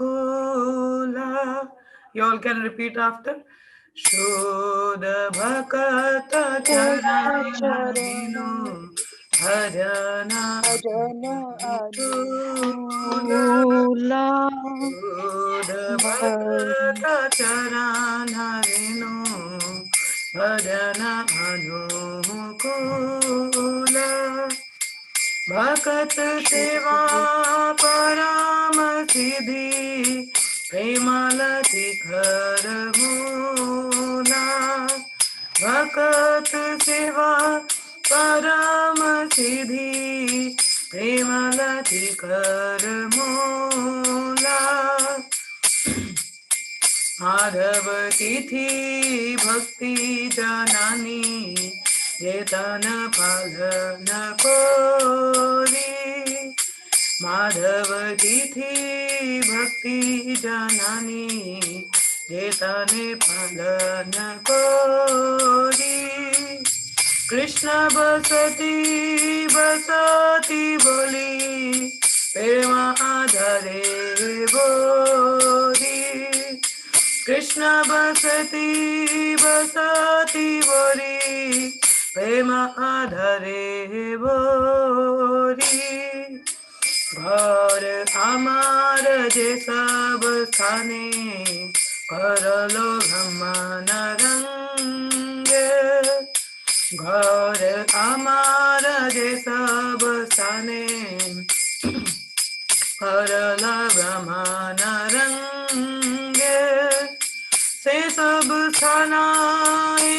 You all can repeat after. Shodha Bhakata Charana Vinu Bhajana Bhajan Anukula. Anukula Shodha Bhakata Charana Vinu Bhajana Anukula. भक्त सेवा परम सिद्धि प्रेमल शिखर मूला. भक्त सेवा परम सिद्धि प्रेमल शिखर मूला. माधव तिथि भक्ति जनानी जेतन पालन कोरी. माधव तिथि भक्ति जनानी जेतन पालन कोरी. कृष्ण बसती बसती बोली प्रेम आधरे बोरी. कृष्ण बसती बसती बोरी प्रेम आधरे बोरी. घर आमार जे सब स्थाने करलो ब्रह्मन रंगे. घर आमार जे सब स्थाने करलो ब्रह्मन रंगे. से सब स्थानाई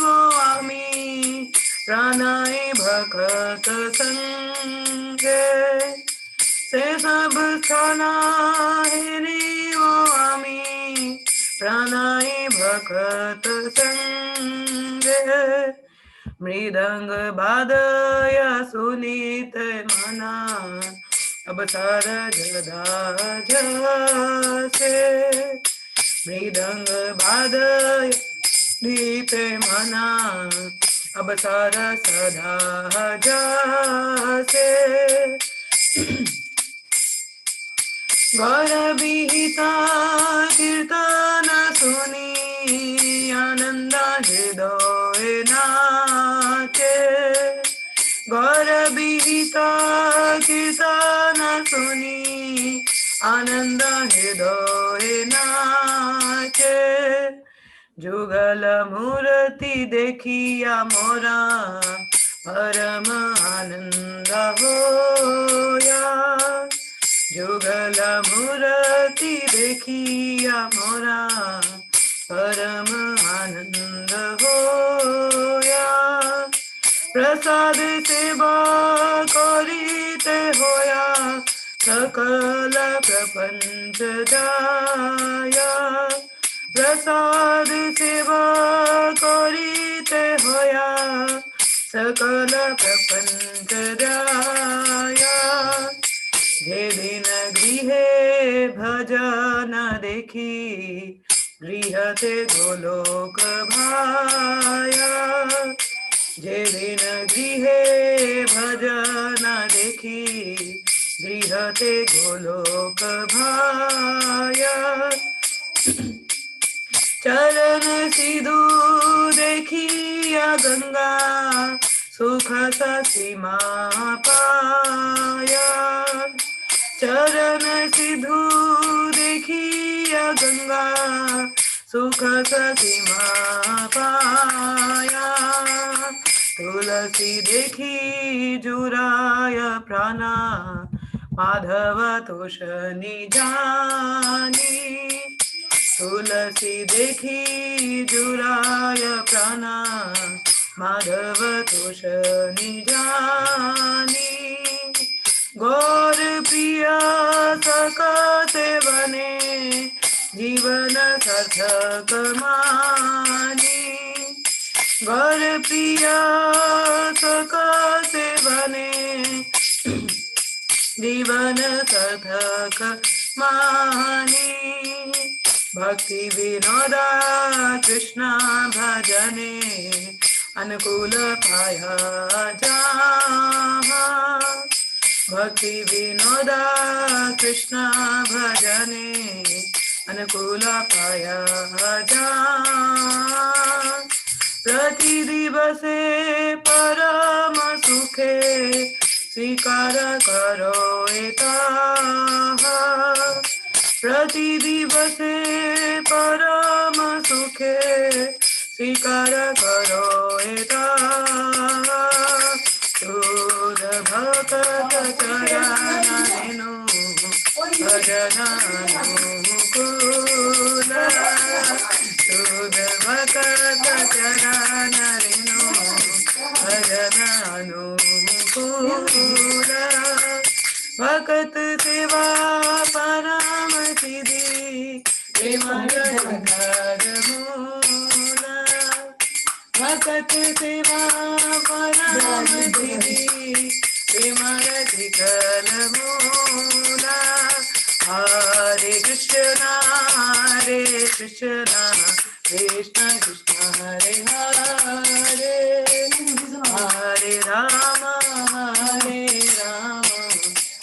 वो आमी प्राणाई भक्त संगे. से सब स्थानाई वो आमी प्राणाई भक्त संगे. मृदंग बादय सुनीत मना अब सरज से. मृदंग बादय दीते मना अब सारा सदा जासे. गौर विहिता कीर्तन सुनी आनंद हृदय नाचे. गौर विहिता कीर्तन सुनी आनंद हृदय नाचे. जुगल मूर्ति देखिया मोरा परम आनंद होया. जुगल मूर्ति देखिया मोरा परम आनंद होया. प्रसाद सेवा करिते होया सकल प्रपंच जाया. प्रसाद सेवा करिते होया सकल प्रपंच जाया. जे दिन गृहे भजन देखी गृहते गोलोक भाया. जे दिन गृहे भजन देखी गृहते गोलोक भाया. चरण सिधु देखिया गंगा सुख सीमा पाया. चरण सिधु देखिया गंगा सुख सीमा पाया. तुलसी देखी जुराय प्राणा माधव तोष निजानी. तुलसी देखी जुराय प्राणा माधव तोष निजानी. गौर प्रिय सक सेवने जीवन सार्थक मानी. गौर प्रिय सक सेवने जीवन सार्थक मानी. भक्ति विनोदा कृष्ण भजने अनुकूल पाया जहाँ. भक्ति विनोदा कृष्ण भजने अनुकूल पाया जा प्रति दिवसे परम सुखे स्वीकार करो एता प्रति दिवसे परम सुखे स्वीकार करो एता शोध भक्त चरणेनु भजनानुकूल शोध भक्त चरणेनु भजनानुकूल भक्त सेवा परम सिद्धि प्रेम मूल भक्त सेवा परम सिद्धि प्रेम कल मूल हरे कृष्ण कृष्ण कृष्ण हरे हरे हरे राम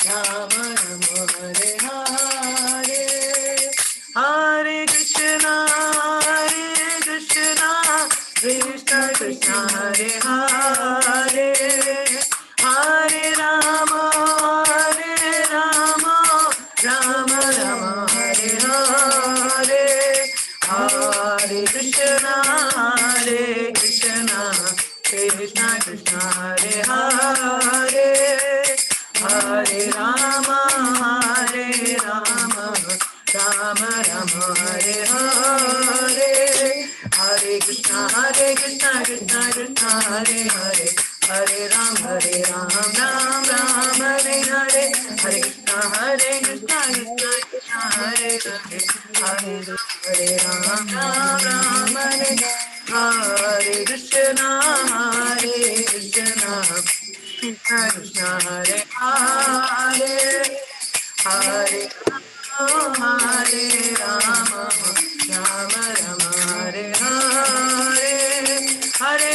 राम राम हरे हरे हरे कृष्ण कृष्ण कृष्ण हरे हरे हरे राम राम राम हरे हरे हरे कृष्ण कृष्ण कृष्ण हरे हरे हरे राम राम राम हरे हरे हरे कृष्ण कृष्ण कृष्ण हरे हरे हरे राम राम राम हरे हरे हरे कृष्ण कृष्ण कृष्ण हरे हरे हरे राम राम हरे हरे कृष्ण कृष्ण कृष्ण हरे हरे हरे राम राम राम हरे हरे हरे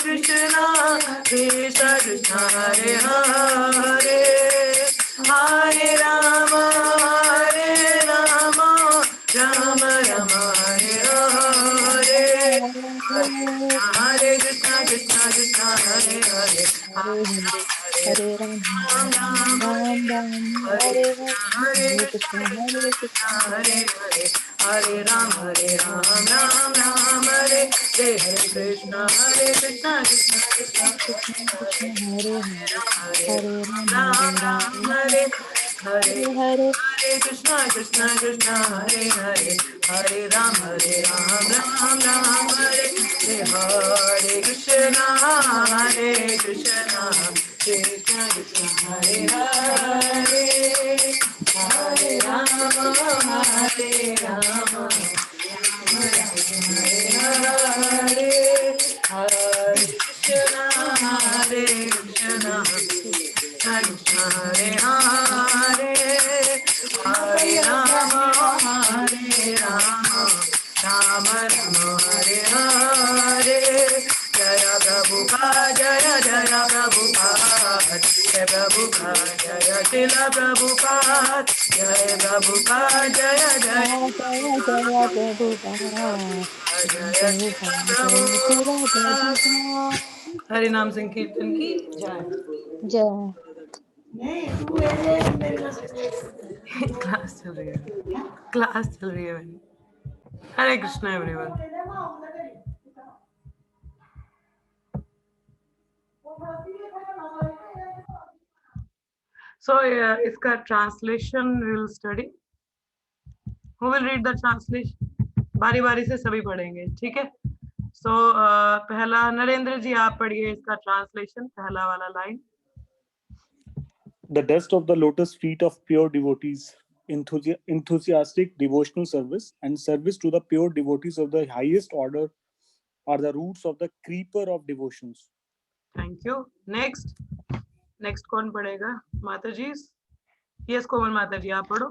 कृष्ण कृष्ण कृष्ण हरे हरे हरे राम राम राम हरे हरे हरे कृष्ण कृष्ण हरे हरे हरे राम राम राम हरे हरे कृष्ण हरे हरे हरे राम राम राम हरे हरे कृष्ण कृष्ण कृष्ण कृष्ण हरे हरे हरे राम राम राम हरे हरे हरे हरे हरे कृष्ण कृष्ण हरे हरे हरे राम राम राम हरे हरे कृष्ण कृष्ण कृष्ण हरे हरे हरे राम हरे हरे कृष्ण हरे हरे हरे राम राम हरे हरे जय प्रभुपाद जय प्रभुपाद जय प्रभुपाद जय शिल प्रभुपाद जय प्रभुपाद जय जय जय जय प्रभुपाद जय प्रभुपाद हरि नाम संकीर्तन की जय। जय क्लास चल रही है मैंने। हरे कृष्णा एवरीवन। सो इसका translation will study. Who will read the translation? बारी बारी से सभी पढ़ेंगे, ठीक है। सो पहला नरेंद्र जी आप पढ़िए इसका ट्रांसलेशन, पहला वाला line. The dust of the lotus feet of pure devotees, enthusiastic devotional service and service to the pure devotees of the highest order are the roots of the creeper of devotions. Thank you. Next कौन पढ़ेगा? माता जी। Yes कोमल माता जी आप पढ़ो।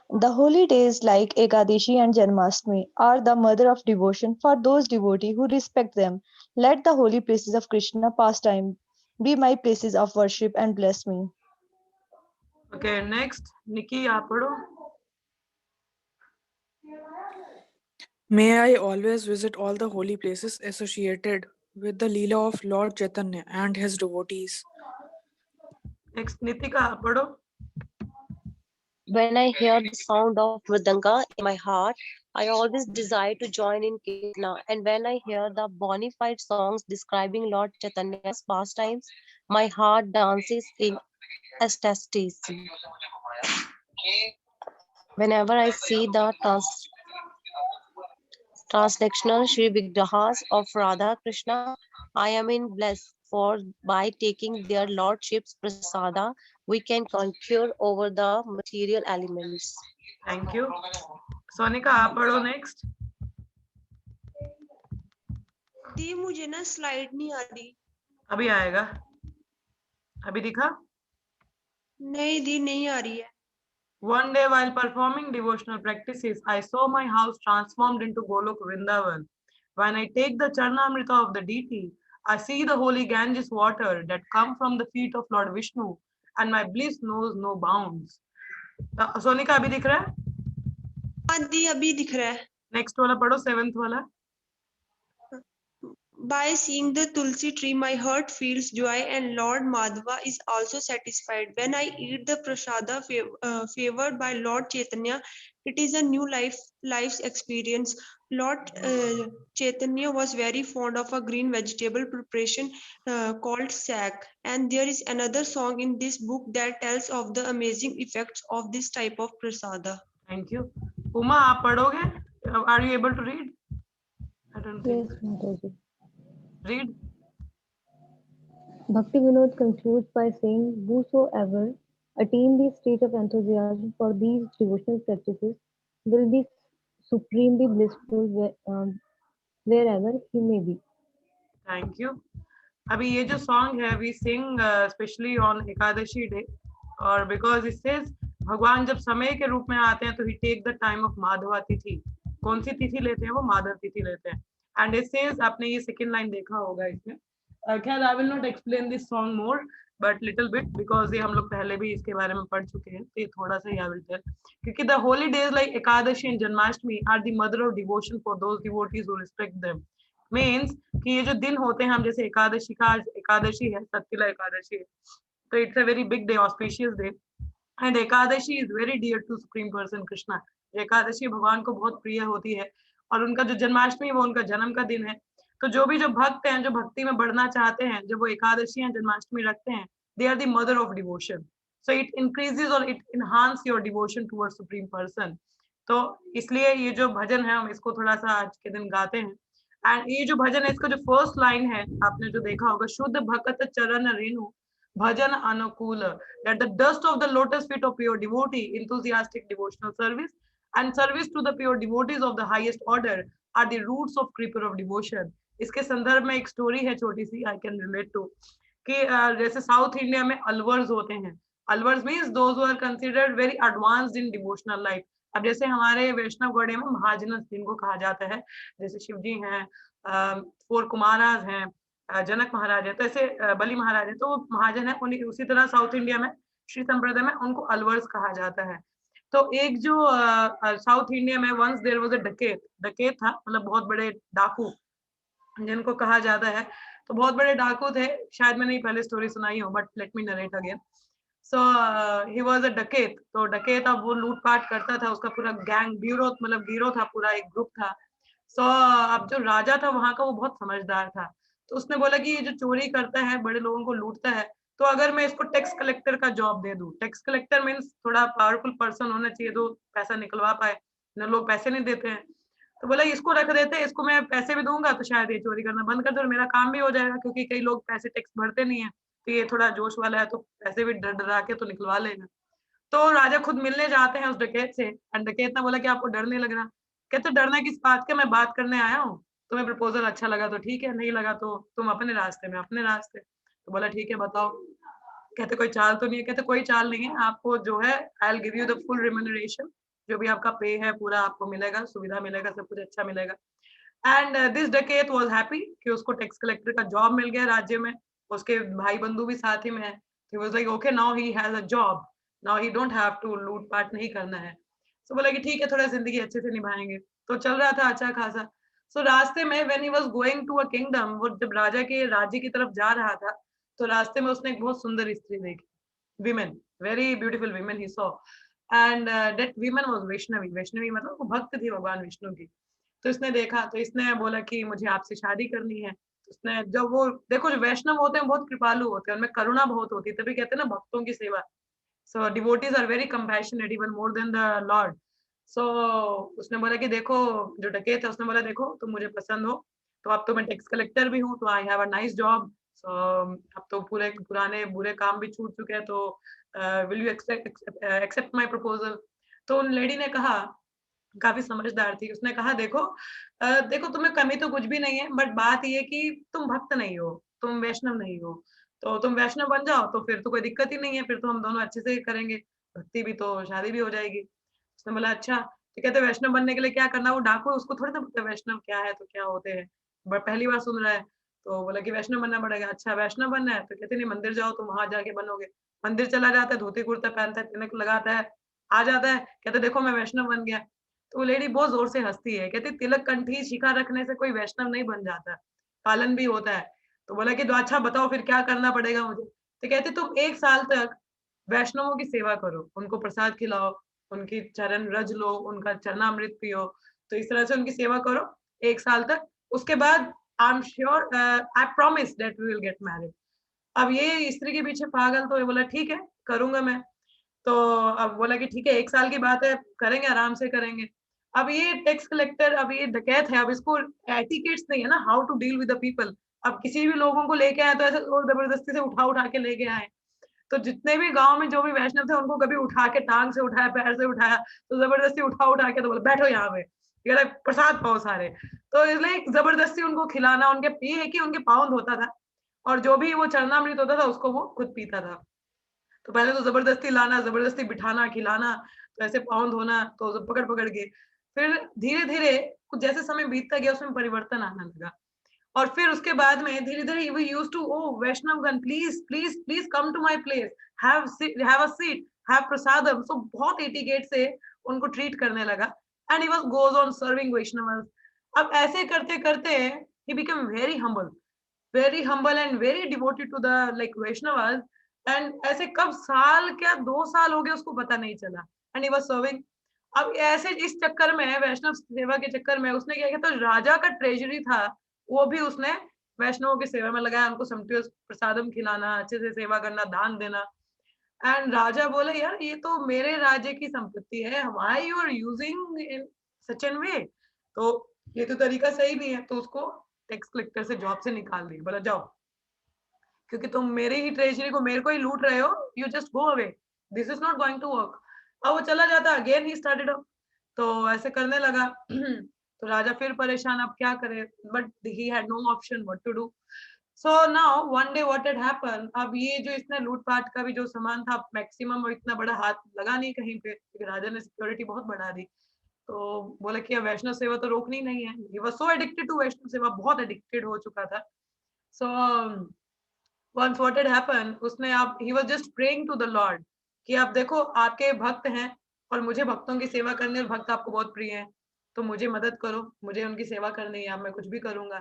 The holy days like Ekadashi and Janmashtami are the mother of devotion for those devotees who respect them. Let the holy places of Krishna pastime be my places of worship and bless me. Okay, next, Nikki, आप पढ़ो. May I always visit all the holy places associated with the Leela of Lord Chaitanya and his devotees. Next, Nitika, आप पढ़ो. When I hear the sound of Mridanga in my heart, I always desire to join in Kirtana. And when I hear the bona fide songs describing Lord Chaitanya's pastimes, my heart dances in ecstasy. Whenever I see the translational Sri Vigrahas of Radha Krishna, I am in bliss, for by taking their lordship's prasada, we can conquer over the material elements. Thank you. Sonika, आप पढ़ो next. दी मुझे ना slide नहीं आ रही. अभी आएगा. अभी दिखा? नहीं दी, नहीं आ रही है. One day while performing devotional practices, I saw my house transformed into Golok Vrindavan. When I take the Charnamrita of the deity, I see the holy Ganges water that come from the feet of Lord Vishnu, and my bliss knows no bounds. Sonika, अभी दिख रहा है? हाँ दी, अभी दिख रहा है. Next वाला पढ़ो, 7th वाला. By seeing the Tulsi tree, my heart feels joy, and Lord Madhava is also satisfied. When I eat the prasada favored by Lord Chaitanya, it is a new life's experience. Lord Chaitanya was very fond of a green vegetable preparation called sag, and there is another song in this book that tells of the amazing effects of this type of prasada. Thank you. Uma, आप पढ़ोगे? Are you able to read? I don't think. Yes, Mataji. Read. Bhakti Vinod concludes by saying, whosoever attain the state of enthusiasm for these devotional practices will be supremely blissful wherever he may be. Thank you. अभी ये जो song है, we sing especially on Ekadashi day, और because it says भगवान जब समय के रूप में आते हैं तो he take the time of Madhava तिथि. कौन सी तिथि लेते हैं वो? माधव तिथि लेते हैं. And it says, आपने ये second line देखा होगा इसमें. खैर I will not explain this song more, but little bit, because ये हम लोग पहले भी इसके बारे में पढ़ चुके हैं, तो ये थोड़ा सा I will tell. क्योंकि the holy days like Ekadashi and Janmashtami are the mother of devotion for those devotees who respect them. Means कि ये जो दिन होते हैं, हम जैसे एकादशी का, आज एकादशी है, सतकिला एकादशी है, तो it's a very big day, auspicious day, and Ekadashi is very dear to supreme person Krishna. Ekadashi भगवान को बहुत प्रिय होती है, और उनका जो जन्माष्टमी वो उनका जन्म का दिन है. तो जो भी जो भक्त हैं, जो भक्ति में बढ़ना चाहते हैं, जब वो एकादशी या जन्माष्टमी रखते हैं, they are the mother of devotion. So it increases or it enhances your devotion towards supreme person. तो इसलिए ये जो भजन है, हम इसको थोड़ा सा आज के दिन गाते हैं. एंड ये जो भजन है, इसका जो फर्स्ट लाइन है, आपने जो देखा होगा, शुद्ध भक्त चरण रेणु भजन अनुकूल, that the dust of the lotus feet of pure devotee, enthusiastic devotional service and service to the pure devotees of the highest order are the roots of creeper of devotion. इसके संदर्भ में एक स्टोरी है छोटी सी, I can relate to, कि जैसे South India में अलवर्स होते हैं. Alvars means those who are considered very advanced in devotional life. अब जैसे हमारे वैष्णव गढ़े में महाजनस जिनको कहा जाता है, जैसे शिवजी हैं, 4 कुमाराज हैं, जनक महाराज है, तो ऐसे बलि महाराज है, तो वो महाजन है. उसी तरह साउथ इंडिया में श्री संप्रदाय में उनको अलवर्स कहा जाता है. तो एक जो साउथ इंडिया में वंस देयर वाज अ डकैत था, मतलब बहुत बड़े डाकू जिनको कहा जाता है. तो बहुत बड़े डाकू थे, शायद मैंने पहले स्टोरी सुनाई हो, but let me narrate again. So he was a डकैत. तो डकैत अब वो लूटपाट करता था, उसका पूरा गैंग मतलब गिरोह था, पूरा एक ग्रुप था. सो अब जो राजा था वहां का, वो बहुत समझदार था. तो उसने बोला कि ये जो चोरी करता है, बड़े लोगों को लूटता है, तो अगर मैं इसको टैक्स कलेक्टर का जॉब दे दूं. टैक्स कलेक्टर मीन्स थोड़ा पावरफुल पर्सन होना चाहिए, तो पैसा निकलवा पाए. न लोग पैसे नहीं देते हैं, तो बोला इसको रख देते, इसको मैं पैसे भी दूंगा तो शायद ये चोरी करना बंद कर दो और मेरा काम भी हो जाएगा, क्योंकि कई लोग पैसे टैक्स भरते नहीं है, तो ये थोड़ा जोश वाला है, तो पैसे भी डर डरा के तो निकलवा लेगा. तो राजा खुद मिलने जाते हैं उस डकैत से, और डकैत ने बोला कि आपको डर नहीं लग रहा? कहते डरना किस बात का, मैं बात करने आया हूँ, तुम्हें प्रपोजल अच्छा लगा तो ठीक है, नहीं लगा तो तुम अपने रास्ते में अपने रास्ते. तो बोला ठीक है बताओ. कहते कोई चाल तो नहीं है? कहते कोई चाल नहीं है, आपको जो है I will give you the full remuneration, जो भी आपका पे है पूरा आपको मिलेगा, सुविधा मिलेगा, सब कुछ अच्छा मिलेगा. एंड दिस डकैत वाज हैप्पी कि उसको टैक्स कलेक्टर का जॉब मिल गया राज्य में. उसके भाई बंधु भी साथ ही में है। He was like, okay, now he has a job, now he don't have to लूट पाट नहीं करना है। तो बोला कि ठीक है, थोड़ा जिंदगी अच्छे से निभाएंगे। तो चल रहा था अच्छा खासा। सो रास्ते में when he was going to a kingdom, वो जब राजा के राज्य की तरफ जा रहा था, तो रास्ते में उसने एक बहुत सुंदर स्त्री देखी, women, very beautiful women he saw, and that women was Vaishnavi. Vaishnavi मतलब वो भक्त थी भगवान विष्णु की। तो इसने देखा, तो इसने बोला कि मुझे आपसे शादी करनी है। उसने जब वो देखो, जो वैष्णव होते हैं बहुत कृपालु होते हैं, उनमें करुणा बहुत होती है, तभी कहते हैं ना भक्तों की सेवा। So devotees are very compassionate even more than the lord. So उसने बोला कि देखो, जो डकैत है उसने बोला देखो तुम मुझे पसंद हो, तो अब तो मैं टैक्स कलेक्टर भी हूँ, तो I have a nice job. So अब तो पूरे पुराने बुरे काम भी छूट चुके हैं, तो will you accept my proposal. तो उन लेडी ने कहा, काफी समझदार थी, उसने कहा देखो देखो तुम्हें कमी तो कुछ भी नहीं है, बट बात ये कि तुम भक्त नहीं हो, तुम वैष्णव नहीं हो, तो तुम वैष्णव बन जाओ तो फिर तो कोई दिक्कत ही नहीं है, फिर तो हम दोनों अच्छे से करेंगे, भक्ति भी तो शादी भी हो जाएगी। उसने बोला अच्छा। तो कहते वैष्णव बनने के लिए क्या करना, वो डाकू है, उसको थोड़ी ना पता वैष्णव क्या है तो क्या होते हैं, बट पहली बार सुन रहा है। तो बोला कि वैष्णव बनना पड़ेगा। अच्छा वैष्णव बनना है, तो कहते नहीं मंदिर जाओ, तुम वहां जाके बनोगे। मंदिर चला जाता है, धोती कुर्ता पहनता है, तिलक लगाता है, आ जाता है, कहते देखो मैं वैष्णव बन गया। तो वो लेडी बहुत जोर से हंसती है, कहती तिलक कंठी शिखा रखने से कोई वैष्णव नहीं बन जाता, पालन भी होता है। तो बोला कि तो अच्छा बताओ फिर क्या करना पड़ेगा मुझे। तो कहते तुम 1 साल तक वैष्णवों की सेवा करो, उनको प्रसाद खिलाओ, उनकी चरण रज लो, उनका चरणामृत पियो, तो इस तरह से उनकी सेवा करो 1 साल तक। उसके बाद I am sure, I promise that we will get married. अब ये स्त्री के पीछे पागल, तो ये बोला ठीक है करूंगा मैं। तो अब बोला कि ठीक है 1 साल की बात है, करेंगे आराम से करेंगे। अब ये टैक्स कलेक्टर, अब ये डकैत है, अब इसको एटिकेट्स नहीं है ना, how to deal with the people. अब किसी भी लोगों को लेके आए तो ऐसे और जबरदस्ती से उठा उठा के लेके आए। तो जितने भी गांव में जो भी वैष्णव थे, उनको कभी उठा के टांग से उठाया, पैर से उठाया, तो जबरदस्ती उठा उठा के तो बोले बैठो यहाँ पे, ये ले, प्रसाद पाओ सारे। तो इसलिए जबरदस्ती उनको खिलाना, उनके ये है कि उनके पाँव धोता था, और जो भी वो चरणामृत होता था उसको वो खुद पीता था। तो पहले तो जबरदस्ती लाना, जबरदस्ती बिठाना, खिलाना, तो ऐसे पाँव धोना, तो पकड़ पकड़ के, फिर धीरे धीरे कुछ जैसे समय बीतता गया उसमें परिवर्तन आने लगा। और फिर उसके बाद में धीरे धीरे वी यूज्ड टू, ओ वैष्णवगण please please please come to my place, have a seat, have prasadam. So बहुत एटिकेट से उनको ट्रीट करने लगा, and he was goes on serving Vaishnavas. अब ऐसे करते करते he become very humble and very devoted to the like Vaishnavas. And ऐसे कब साल क्या 2 साल हो गए उसको पता नहीं चला, एंड ही वाज सर्विंग। अब ऐसे इस चक्कर में, वैष्णव सेवा के चक्कर में, उसने क्या किया, तो राजा का ट्रेजरी था वो भी उसने वैष्णवों की सेवा में लगाया, उनको समटूस प्रसादम खिलाना, अच्छे से सेवा करना, दान देना। एंड राजा बोले यार ये तो मेरे राज्य की संपत्ति है, why you are using in such an way, तो ये तो तरीका सही नहीं है। तो उसको टैक्स कलेक्टर से जॉब से निकाल दिया, बोला जाओ, क्योंकि तुम मेरे ही ट्रेजरी को मेरे को ही लूट रहे हो, you just go away, this is not going to work. अब वो चला जाता, अगेन ही स्टार्टेड अप, तो ऐसे करने लगा। तो राजा फिर परेशान, अब क्या करे, but he had no option what to do. So now one day what had happen, अब ये जो इसने लूटपाट का भी जो सामान था मैक्सिमम, और इतना बड़ा हाथ लगा नहीं कहीं पे, क्योंकि राजा ने सिक्योरिटी बहुत बढ़ा दी। तो बोला कि अब वैष्णव सेवा तो रोकनी नहीं है, he was so addicted to Vaishnava seva, बहुत एडिक्टेड हो चुका था। सो once what had happened, उसने आप he was just praying to the Lord कि आप देखो आपके भक्त हैं, और मुझे भक्तों की सेवा करनी है, और भक्त आपको बहुत प्रिय हैं, तो मुझे मदद करो, मुझे उनकी सेवा करनी है, अब मैं कुछ भी करूंगा।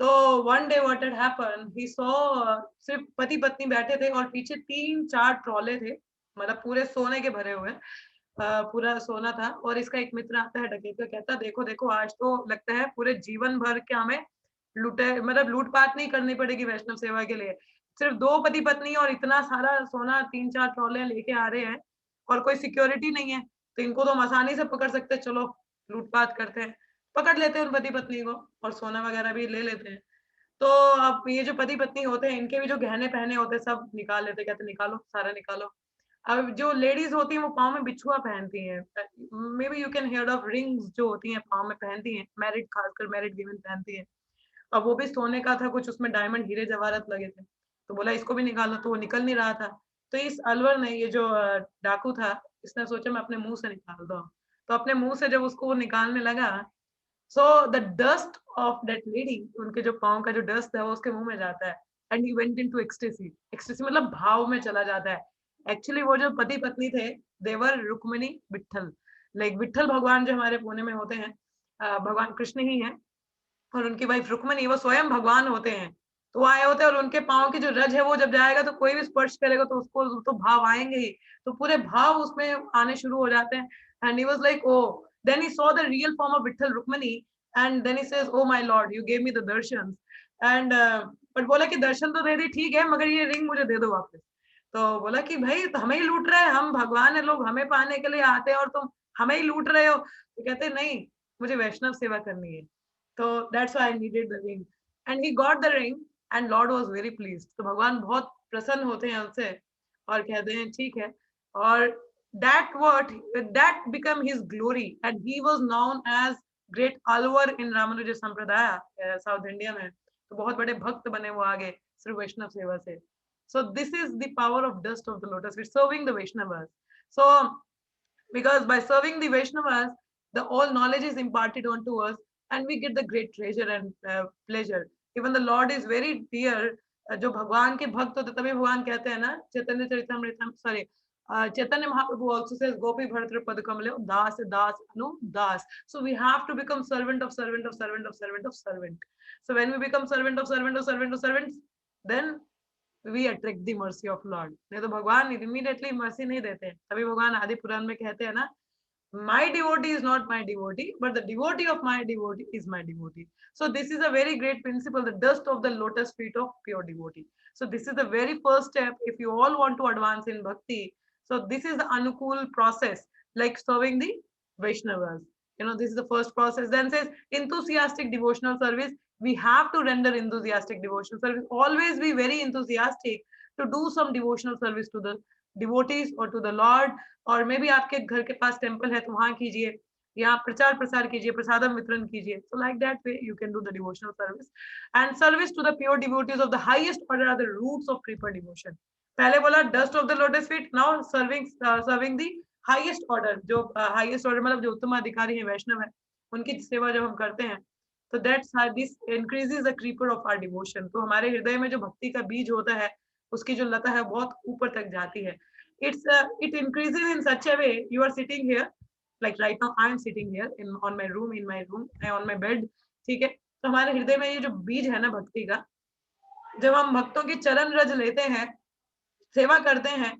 तो one day what had happened, he saw सिर्फ पति पत्नी बैठे थे, और पीछे 3-4 ट्रॉले थे, मतलब पूरे सोने के भरे हुए, पूरा सोना था। और इसका एक मित्र आता है डकैत का, कहता देखो देखो आज तो लगता है पूरे जीवन भर के हमें लूटे, मतलब लूटपाट नहीं करनी पड़ेगी वैष्णव सेवा के लिए। सिर्फ 2 पति पत्नी और इतना सारा सोना 3-4 ट्रॉले लेके आ रहे हैं, और कोई सिक्योरिटी नहीं है, तो इनको तो हम आसानी से पकड़ सकते हैं, चलो लूटपाट करते हैं। पकड़ लेते हैं उन पति पत्नी को, और सोना वगैरह भी ले लेते हैं। तो अब ये जो पति पत्नी होते हैं, इनके भी जो गहने पहने होते हैं सब निकाल लेते हैं, कहते निकालो सारा निकालो। अब जो लेडीज होती हैं वो पाँव में बिछुआ पहनती हैं, may be you can hear of rings, जो होती हैं पाँव में पहनती हैं, मैरिड, खासकर मैरिड वीमेन पहनती हैं। अब वो भी सोने का था कुछ, उसमें डायमंड हीरे जवाहरात लगे थे। तो बोला इसको भी निकालो, तो वो निकल नहीं रहा था। तो इस अलवर ने, ये जो डाकू था, इसने सोचा मैं अपने मुंह से निकालता हूँ। तो अपने मुंह से जब उसको वो निकालने लगा, so the dust of that lady, उनके जो पाँव का जो डस्ट है वो उसके मुंह में जाता है, and he went into ecstasy. Ecstasy मतलब भाव में चला जाता है. Actually वो जो पति पत्नी थे, they were Rukmini Vitthal. Like Vitthal भगवान जो हमारे पुणे में होते हैं, भगवान कृष्ण ही हैं, और उनकी वाइफ रुक्मिणी वो स्वयं भगवान होते हैं. तो वो आए होते हैं, और उनके पाँव की जो रज है वो जब जाएगा तो कोई भी स्पर्श करेगा तो उसको तो भाव आएंगे ही. तो पूरे भाव उसमें आने शुरू हो जाते हैं. And he was like, oh, then he saw the real form of Vitthal Rukmani, and then he says, oh my lord, you gave me the darshans. And but बोला कि दर्शन तो दे दी, ठीक है, मगर ये रिंग मुझे दे दो वापस. तो बोला कि भाई तो हमें ही लूट रहे हैं, हम भगवान है, लोग हमें पाने के लिए आते हैं और तुम हमें ही लूट रहे हो. तो कहते नहीं, मुझे वैष्णव सेवा करनी है. तो that's why I needed the ring. And he got the ring, and Lord was very pleased. तो भगवान बहुत प्रसन्न होते हैं उनसे और कहते हैं ठीक है. और that became his glory, and he was known as great Alvar in Ramanuja Sampradaya, South India में. तो बहुत बड़े भक्त बने वो आगे सिर्फ वैष्णव सेवा से. So this is the power of dust of the lotus feet, serving the Vaishnavas. So because by serving the Vaishnavas, the all knowledge is imparted onto us, and we get the great treasure and pleasure. Even the Lord is very dear. जो भगवान के भक्त होते तभी भगवान कहते हैं ना, चैतन्य चरितमृतम, sorry, Chaitanya Mahaprabhu also says, Gopi Bharatra Padkamale, Das, Das, no, Das. So we have to become servant of servant of servant of servant of servant. So when we become servant of servant of servant of servants, then we attract the mercy of Lord. नहीं तो भगवान immediately mercy नहीं देते. तभी भगवान आदि पुराण में कहते हैं ना, my devotee is not my devotee, but the devotee of my devotee is my devotee. So this is a very great principle, the dust of the lotus feet of pure devotee. So this is the very first step if you all want to advance in bhakti. So this is the Anukul process, like serving the Vaishnavas. You know, this is the first process. Then says enthusiastic devotional service. We have to render enthusiastic devotional service. Always be very enthusiastic to do some devotional service to the devotees or to the Lord. और may be आपके घर के पास temple है तो वहां कीजिए, या प्रचार प्रसार कीजिए, प्रसादम वितरण कीजिए. So like that way you can do the devotional service. And service to the pure devotees of the highest order are the roots of creeper devotion. पहले बोला dust of the lotus feet, now serving the highest order. जो highest order मतलब जो उत्तम अधिकारी है, वैष्णव है, उनकी सेवा जब हम करते हैं तो that's how this increases the creeper of our devotion. तो हमारे हृदय में जो भक्ति का बीज होता है उसकी जो लता है बहुत ऊपर तक जाती है. It increases in such a way. You are sitting here, like right now I am sitting here on my room, on my bed. ठीक है, तो हमारे हृदय में ये जो बीज है ना भक्ति का, जब हम भक्तों की चरण रज लेते हैं, सेवा करते हैं,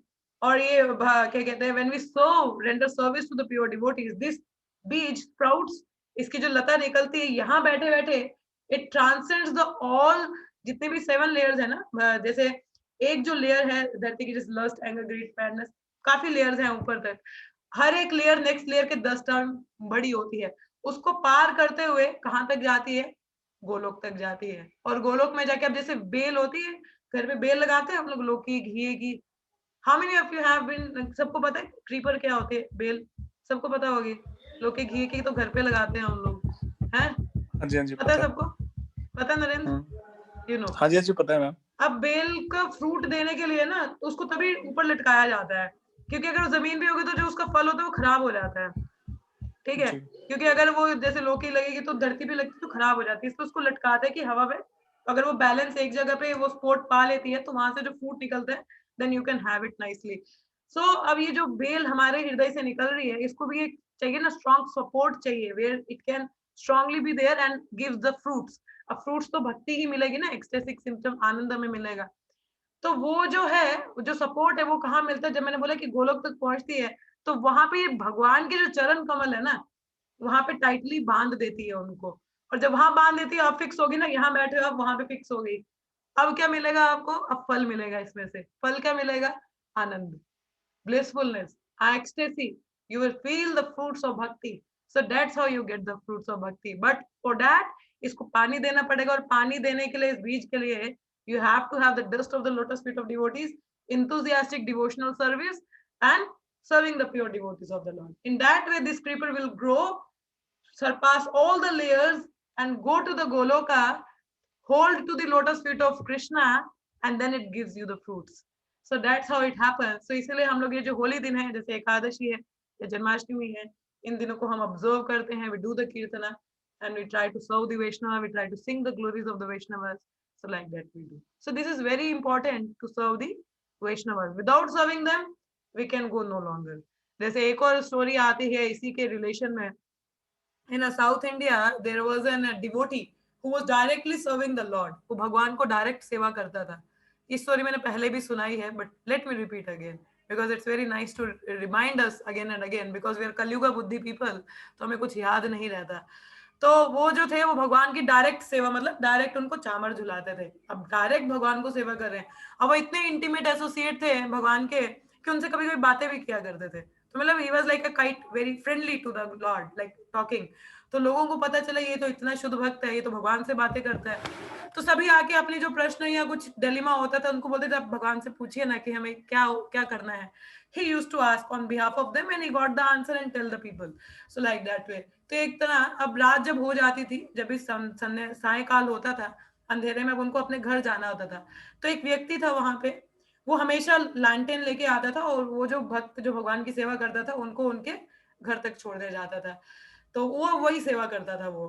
और ये क्या कहते हैं, when we render service to the pure devotees, this बीज sprouts, इसकी जो लता निकलती है यहाँ बैठे बैठे, it transcends the all जितने भी 7 layers है ना, जैसे एक जो लेयर है धरती की, जैसे लस्ट, एंगर, ग्रीड, मैडनेस, काफी लेयर्स हैं ऊपर तक. हर एक लेयर नेक्स्ट लेयर के 10 टर्म बड़ी होती है. उसको पार करते हुए कहाँ तक जाती है? गोलोक तक जाती है. और गोलोक में जाके अब जैसे बेल होती है, घर पे बेल लगाते हैं हम लोग, लौकी, घी की. How many of you have been, सबको पता है क्रीपर क्या होती है? बेल सबको पता होगी. लौकी, घी की तो घर पे लगाते हैं हम लोग, हैं? हाँ जी, हाँ जी, पता है सबको? पता है नरेंद्र? You know. हाँ जी, हाँ जी, पता है मैम. अब बेल का फ्रूट देने के लिए ना, तो उसको तभी ऊपर लटकाया जाता है, क्योंकि अगर जमीन पे होगी तो जो उसका फल होता है वो खराब हो जाता है. ठीक है, क्योंकि अगर वो जैसे लौकी लगेगी तो धरती पे लगती तो खराब हो जाती है, इसलिए उसको लटकाते हैं कि हवा में अगर वो बैलेंस एक जगह पे वो स्पॉट पा लेती है तो वहां से जो फ्रूट निकलता है, then you can have it nicely. So अब ये जो बेल हमारे हृदय से निकल रही है, इसको भी एक चाहिए ना, स्ट्रॉन्ग सपोर्ट चाहिए, where it can strongly be there and gives the fruits. अब फ्रूट्स तो भक्ति ही मिलेगी ना, एक्सटेसिक सिम्पटम आनंद में मिलेगा. तो वो जो है, जो सपोर्ट है वो कहाँ मिलता है? जब मैंने बोला कि गोलोक तक पहुंचती है, तो वहां पे भगवान के जो चरण कमल है ना, वहां पे टाइटली बांध देती है उनको. और जब वहां बांध देती है, आप फिक्स होगी ना, यहाँ बैठे हो आप, वहां पे फिक्स हो गई. अब क्या मिलेगा आपको? अब फल मिलेगा. इसमें से फल क्या मिलेगा? आनंद, blissfulness, ecstasy. You will feel the fruits of bhakti. So that's how you get the fruits of bhakti. But for that, इसको पानी देना पड़ेगा, और पानी देने के लिए, इस बीज के लिए, you have to have the dust of the lotus feet of devotees, enthusiastic devotional service, and serving the pure devotees of the Lord. In that way, this creeper will grow, surpass all the layers, and go to the Goloka, hold to the lotus feet of Krishna, and then it gives you the fruits. So that's how it happens. So इसलिए हम लोग ये जो होली दिन है, जैसे एकादशी है या जन्माष्टमी है, इन दिनों को हम ऑब्जर्व करते हैं. We do the kirtana and we try to serve the Vaishnava, we try to sing the glories of the Vaishnavas, So like that we do. So this is very important to serve the Vaishnavas. Without serving them, we can go no longer. जैसे एक और story आती है इसी के relation में. In a South India, there was a devotee who was directly serving the Lord. वो भगवान को डायरेक्ट सेवा करता था. ये स्टोरी मैंने पहले भी सुनाई है, but let me repeat again because it's very nice to remind us again and again because we are Kalyuga बुद्धि people, तो हमें कुछ याद नहीं रहता. तो वो जो थे वो भगवान की डायरेक्ट सेवा मतलब डायरेक्ट उनको चामर झुलाते थे. अब डायरेक्ट भगवान को सेवा कर रहे हैं. अब वो इतने इंटीमेट एसोसिएट थे भगवान के कि उनसे कभी कभी बातें भी किया करते थे. तो मतलब he was like a kite very friendly to the lord like talking. तो लोगों को पता चला ये तो इतना शुद्ध भक्त है, ये तो भगवान से बातें करता है. तो सभी आके अपनी जो प्रश्न या कुछ डिलेमा होता था उनको बोलते थे आप भगवान से पूछिए ना कि हमें क्या क्या करना है. He used to ask on behalf of them and he got the answer and tell the people. So like that way. तो एक तरह अब रात जब हो जाती थी, जब भी सायकाल होता था, अंधेरे में उनको अपने घर जाना होता था, तो एक व्यक्ति था वहां पे, वो हमेशा लैंटेन लेके आता था और वो जो भक्त जो भगवान की सेवा करता था उनको उनके घर तक छोड़ दे जाता था. तो वो वही सेवा करता था वो.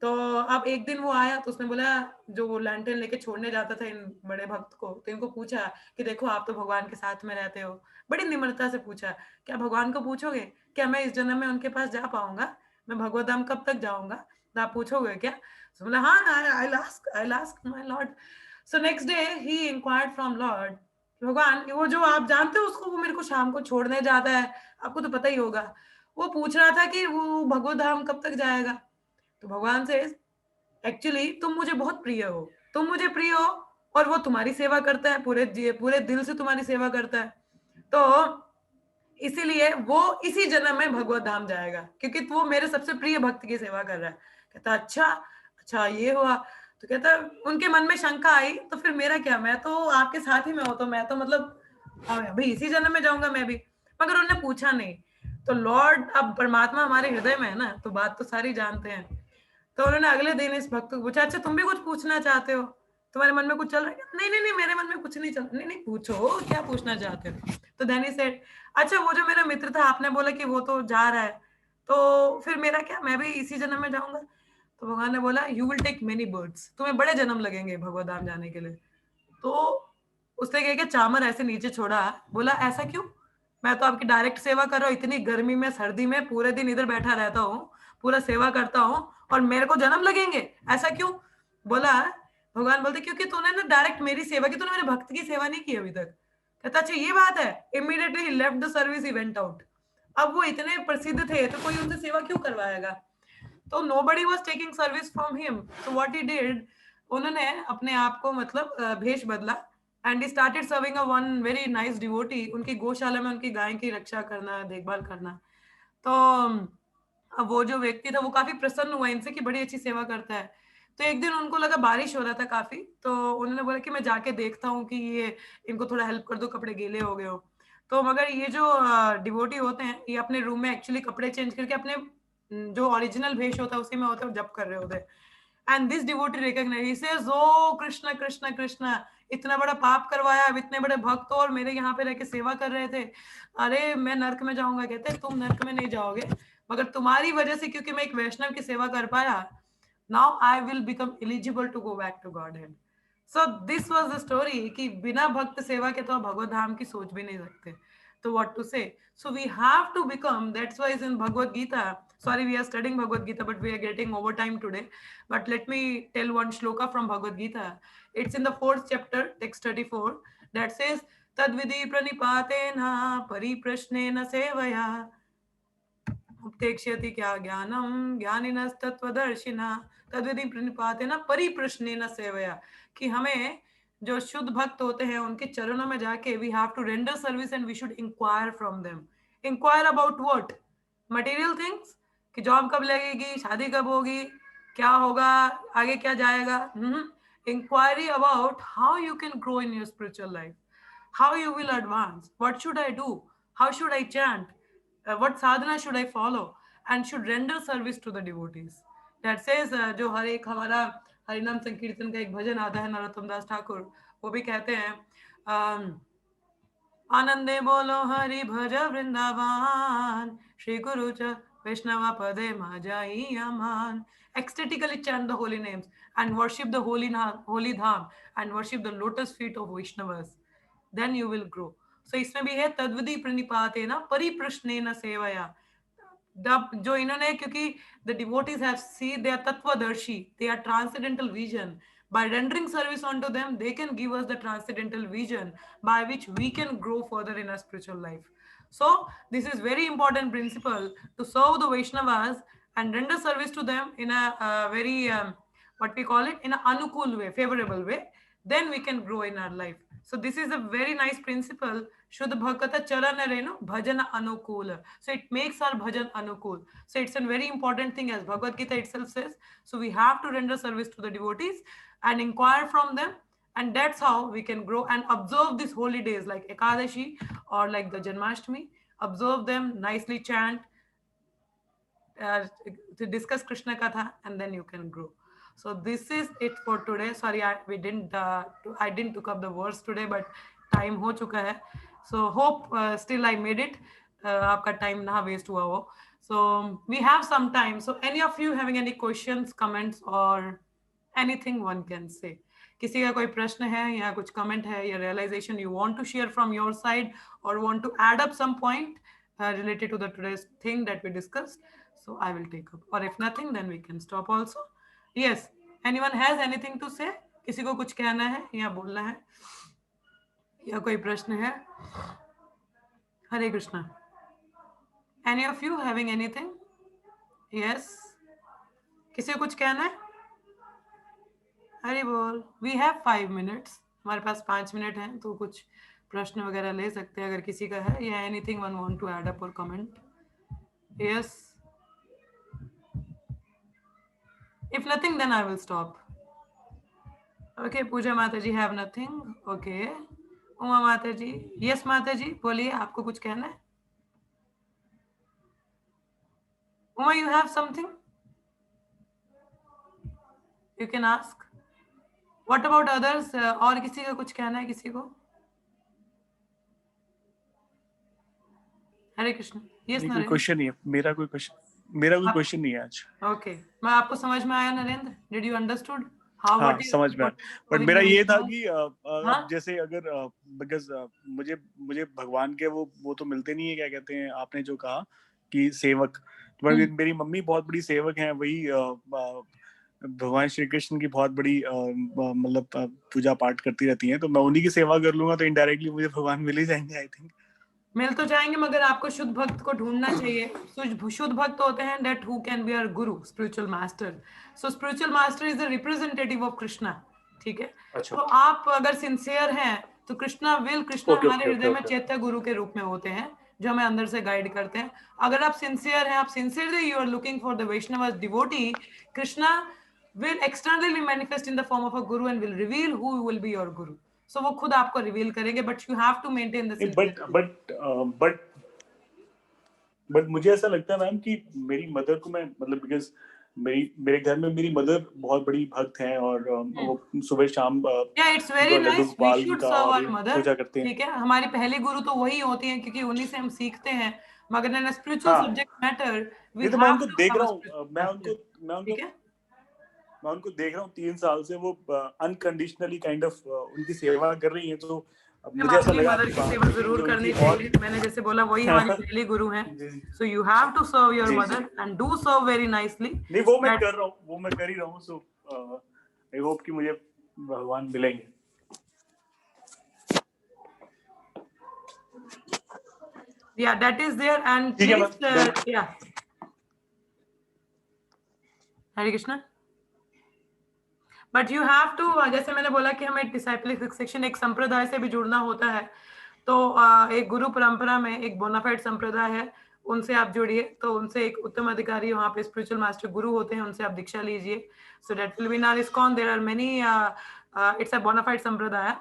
तो अब एक दिन वो आया तो उसने बोला, जो वो लैंटेन लेके छोड़ने जाता था इन बड़े भक्त को, तो इनको पूछा कि देखो आप तो भगवान के साथ में रहते हो. बड़ी निम्रता से पूछा, क्या भगवान को पूछोगे क्या मैं इस जन्म में उनके पास जा पाऊंगा, मैं भगवत धाम कब तक जाऊंगा, तो आप पूछोगे क्या. तो बोला हाँ, I ask my Lord. So next day he inquired from Lord, भगवान वो जो आप जानते हो उसको, वो मेरे को शाम को छोड़ने जाता है, आपको तो पता ही होगा. वो पूछ रहा था कि वो भगवत धाम कब तक जाएगा. तो भगवान से, एक्चुअली तुम मुझे बहुत प्रिय हो, तुम मुझे प्रिय हो और वो तुम्हारी सेवा करता है, पूरे दिल से तुम्हारी सेवा करता है, तो इसीलिए वो इसी जन्म में भगवत धाम जाएगा क्योंकि वो मेरे सबसे प्रिय भक्त की सेवा कर रहा है. कहता अच्छा अच्छा ये हुआ. तो कहता उनके मन में शंका आई, तो फिर मेरा क्या, मैं तो आपके साथ ही में हूं, तो मैं तो मतलब अभी इसी जन्म में जाऊंगा मैं भी. मगर उन्होंने पूछा नहीं. तो लॉर्ड, अब परमात्मा हमारे हृदय में है ना, तो बात तो सारी जानते हैं. तो उन्होंने अगले दिन इस भक्त को पूछा, अच्छा तुम भी कुछ पूछना चाहते हो, तुम्हारे मन में कुछ चल रहा है. नहीं नहीं नहीं, मेरे मन में कुछ नहीं चल. नहीं नहीं, पूछो क्या पूछना चाहते हो. तो देन ही सेड, अच्छा वो जो मेरा मित्र था आपने बोला कि वो तो जा रहा है, तो फिर मेरा क्या, मैं भी इसी जन्म में जाऊंगा. तो भगवान ने बोला you will take many births, तुम्हें बड़े जन्म लगेंगे भगवत धाम जाने के लिए. तो उसने कह के चामर ऐसे नीचे छोड़ा, बोला ऐसा क्यों, मैं तो आपकी डायरेक्ट सेवा कर रहा हूँ, इतनी गर्मी में सर्दी में पूरे दिन इधर बैठा रहता हूँ, पूरा सेवा करता हूँ और मेरे को जन्म लगेंगे, ऐसा क्यों. बोला, भगवान बोलते क्योंकि तूने ना डायरेक्ट मेरी सेवा की, तूने मेरे भक्त की सेवा नहीं की अभी तक. कहता अच्छा ये बात है. Immediately he left the service, he went out. अब वो इतने प्रसिद्ध थे तो कोई उनसे सेवा क्यों करवाएगा. तो nobody was taking service from him. So what he did, उन्होंने अपने आप को मतलब भेष बदला and he started serving a one very nice devotee. उनकी गौशाला में उनकी गाय की रक्षा करना, देखभाल करना. तो अब वो जो व्यक्ति था वो काफी प्रसन्न हुआ इनसे कि बड़ी अच्छी सेवा करता है. तो एक दिन उनको लगा बारिश हो रहा था काफी, तो उन्होंने बोला कि मैं जाके देखता हूँ कि ये इनको थोड़ा हेल्प कर दो, कपड़े गीले हो गए हो. तो मगर ये जो डिवोटी होते हैं ये अपने रूम में एक्चुअली कपड़े चेंज करके अपने जो ओरिजिनल भेष होता है उसी में होते हैं, जप कर रहे होते हैं. And this devotee recognise, he says oh Krishna Krishna Krishna, इतना बड़ा पाप करवाया, अब इतने बड़े भक्त और मेरे यहाँ पे रह के सेवा कर रहे थे, अरे मैं नर्क में जाऊंगा. कहते तुम नर्क में नहीं जाओगे, मगर तुम्हारी वजह से क्योंकि मैं एक वैष्णव की सेवा कर पाया, now I will become eligible to go back to Godhead. So this was the story कि बिना भक्त सेवा के तो भगवत धाम की सोच भी नहीं सकते. तो what to say, so we have to become, that's why is in Bhagavad Gita, sorry we are studying Bhagavad Gita but we are getting overtime today, but let me tell one shloka from Bhagavad Gita. It's in the 4th chapter, text 34, that says tadvidi pranipatena pariprashnena sevaya उपतेक्ष्यति क्या ज्ञानम ज्ञानिनस्तत्वदर्शिना तद्विधि प्रणिपातेन परिप्रश्नेन सेवया, कि हमें जो शुद्ध भक्त होते हैं उनके चरणों में जाके we have to render service and we should inquire from them. Inquire about what, material things, कि जॉब कब लगेगी, शादी कब होगी, क्या होगा आगे, क्या जाएगा. Inquiry about how you can grow in your spiritual life, how you will advance, what should I do, how should I chant, what sadhana should I follow, and should render service to the devotees. That says जो हर एक हमारा हरिनाम संकीर्तन का एक भजन आता है नरोत्तम दास ठाकुर, वो भी कहते हैं आनंदे बोलो हरि भज वृंदावन, श्री गुरु च Vaishnava pade majai aman. Ecstatically chant the holy names and worship the holy dham and worship the lotus feet of Vaishnavas. Then you will grow. So इसमें भी है तद्वदी प्रणिपातेन परिप्रश्नेन सेवया. जो इन्होंने, क्योंकि the devotees have seen, they are tattvadarshi, they are transcendental vision. By rendering service unto them, they can give us the transcendental vision by which we can grow further in our spiritual life. So this is very important principle, to serve the Vaishnavas and render service to them in a very what we call it, in an anukul way, favorable way. Then we can grow in our life. So this is a very nice principle. Shuddha bhakata charana renu bhajana anukula. So it makes our bhajan anukul. So it's a very important thing, as Bhagavad Gita itself says. So we have to render service to the devotees and inquire from them, and that's how we can grow and observe these holy days like Ekadashi or like the Janmashtami. Observe them, nicely chant, to discuss Krishna Katha, and then you can grow. So this is it for today. Sorry, I didn't took up the verse today, but time ho chuka hai. So hope still I made it. Aapka time na waste hua ho. So we have some time. So any of you having any questions, comments, or anything one can say. किसी का कोई प्रश्न है या कुछ comment है या realization you want to share from your side or want to add up some point related to the today's thing that we discussed. So I will take up. Or if nothing, then we can stop also. Yes. Anyone has anything to say? किसी को कुछ कहना है या बोलना है या कोई प्रश्न है? Hare Krishna. Any of you having anything? Yes. किसी को कुछ कहना है? हरि बोल. We have 5 minutes. हमारे पास 5 मिनट हैं, तो कुछ प्रश्न वगैरह ले सकते हैं अगर किसी का है, या anything one want to add up or comment? Yes. If nothing, then I will stop. Okay, Pooja Mataji have nothing. Okay. Uma Mataji. Yes, Mataji. बोलिए, आपको कुछ कहना है? Uma, you have something? You can ask. What about others? और किसी का कुछ कहना है किसी को? हरे कृष्ण. Yes, कोई क्वेश्चन नहीं है. मेरा कोई क्वेश्चन नहीं है आज. Okay. मैं आपको समझ में आया नरेंद्र? Did you understood? हाँ, समझ में आया. बट मेरा ये था कि जैसे अगर बिकॉज मुझे भगवान के वो तो मिलते नहीं है, क्या कहते हैं आपने जो कहा कि सेवक. मेरी मम्मी बहुत बड़ी सेवक हैं, वही भगवान श्री कृष्ण की बहुत बड़ी मतलब पूजा पाठ करती रहती हैं, तो मैं उन्हीं की सेवा कर लूंगा तो इनडायरेक्टली मुझे भगवान मिल ही जाएंगे. आई थिंक मिल तो जाएंगे, मगर आपको शुद्ध भक्त को ढूंढना चाहिए. शुद्ध भक्त होते हैं that who can be our guru, spiritual master. So spiritual master is the representative of Krishna. ठीक है. तो आप अगर सिंसियर हैं तो कृष्णा हमारे हृदय में चैत्य गुरु के रूप में होते हैं, जो हमें अंदर से गाइड करते हैं. अगर आप सिंसियर हैं, आप sincerely you are looking for the Vaishnava's devotee, Krishna will externally manifest in the form of a guru and will reveal who will be your guru. So वो खुद आपको रिवील करेंगे, but you have to maintain the but मुझे ऐसा लगता है ma'am कि मेरी मदर को मैं मतलब बिकॉज मेरे घर में मेरी मदर बहुत बड़ी भक्त हैं और वो सुबह शाम it's very nice, we should serve our mother. पूजा करते हैं. ठीक है, हमारी पहली गुरु तो वही होती हैं क्योंकि उन्हीं से हम सीखते हैं. मगर in spiritual subject matter we मैं उनको देख रहा हूं, मैं उनको देख रहा हूँ 3 साल से वो अनकंडीशनली काइंड ऑफ उनकी सेवा कर रही हैं. तो मुझे ऐसा लगा मदर की सेवा जरूर करनी चाहिए. मैंने जैसे बोला वही हमारी पहली गुरु हैं. So you have to serve your mother and do serve very nicely. नहीं, वो मैं कर ही रहा हूँ. सो आई होप कि मुझे भगवान मिलेंगे. Yeah, that is there. And please, yeah. Hare Krishna. But you have to, जैसे मैंने बोला कि हमें डिसाइपलिक सेक्शन एक संप्रदाय से भी जुड़ना होता है. तो एक गुरु परंपरा में एक बोनाफाइड संप्रदाय है, उनसे आप जुड़िए. तो उनसे एक उत्तम अधिकारी वहाँ पे स्पिरिचुअल मास्टर गुरु होते हैं, उनसे आप दीक्षा लीजिए. So that will be in our ISKCON. There are many, it's a bona fide sampradaya.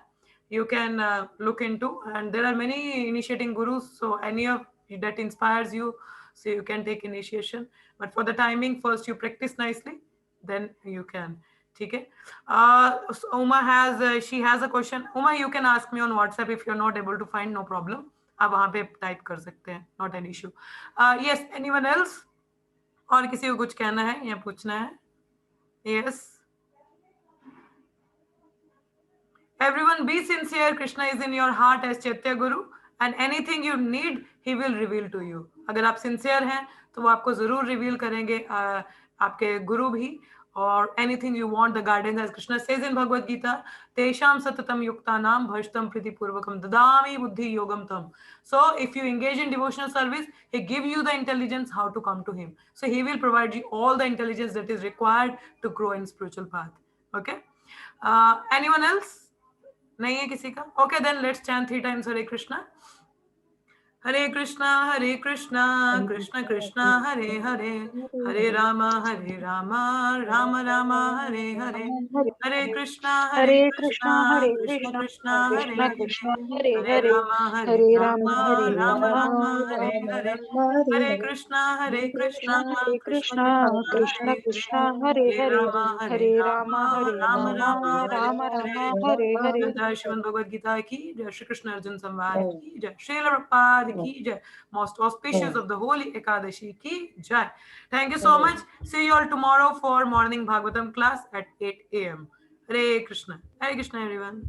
You can look into, and there are many initiating gurus. So any of that inspires you, so you can take initiation. But for the timing, first you practice nicely, then you can ठीक है. Uma she has a question. Uma, you can ask me on WhatsApp if you're not able to find, no problem. आप वहाँ पे type कर सकते हैं, not an issue. Yes, anyone else? और किसी को कुछ कहना है या पूछना है? Yes. Everyone be sincere. Krishna is in your heart as Chaitya Guru, and anything you need, he will reveal to you. अगर आप sincere हैं, तो वो आपको जरूर reveal करेंगे, आपके गुरु भी. Or anything you want, the guidance, as Krishna says in Bhagavad Gita, Tesham satatam yuktanam bhashtam priti purvakam dadami buddhi yogam tam. So if you engage in devotional service, he give you the intelligence how to come to him. So he will provide you all the intelligence that is required to grow in spiritual path. Okay. Anyone else? नहीं है किसी का? Okay, then let's chant 3 times Hare Krishna. Hare Krishna, Krishna Krishna, Hare Hare, Hare Rama, Rama Rama, Hare Hare, Hare Krishna, Krishna Krishna, Hare Krishna, Hare, Hare Hare Rama, Hare Rama, Rama Rama, Hare Rama Hare, Rama, Hare Hare Hare. Krishna, Hare Krishna Krishna, Krishna Krishna, Hare Hare Hare, Rama, Hare Rama, Rama Rama, Hare Rama Rama, Hare. Hare Hare. जय श्रीमद् भगवद गीता की जय, श्री कृष्ण अर्जुन संवाद की जय, श्रील प्रभुपाद की जय, most auspicious of the holy Ekadashi ki jai. Thank you so much. See you all tomorrow for morning Bhagavatam class at 8 a.m. Hare Krishna. Hare Krishna everyone.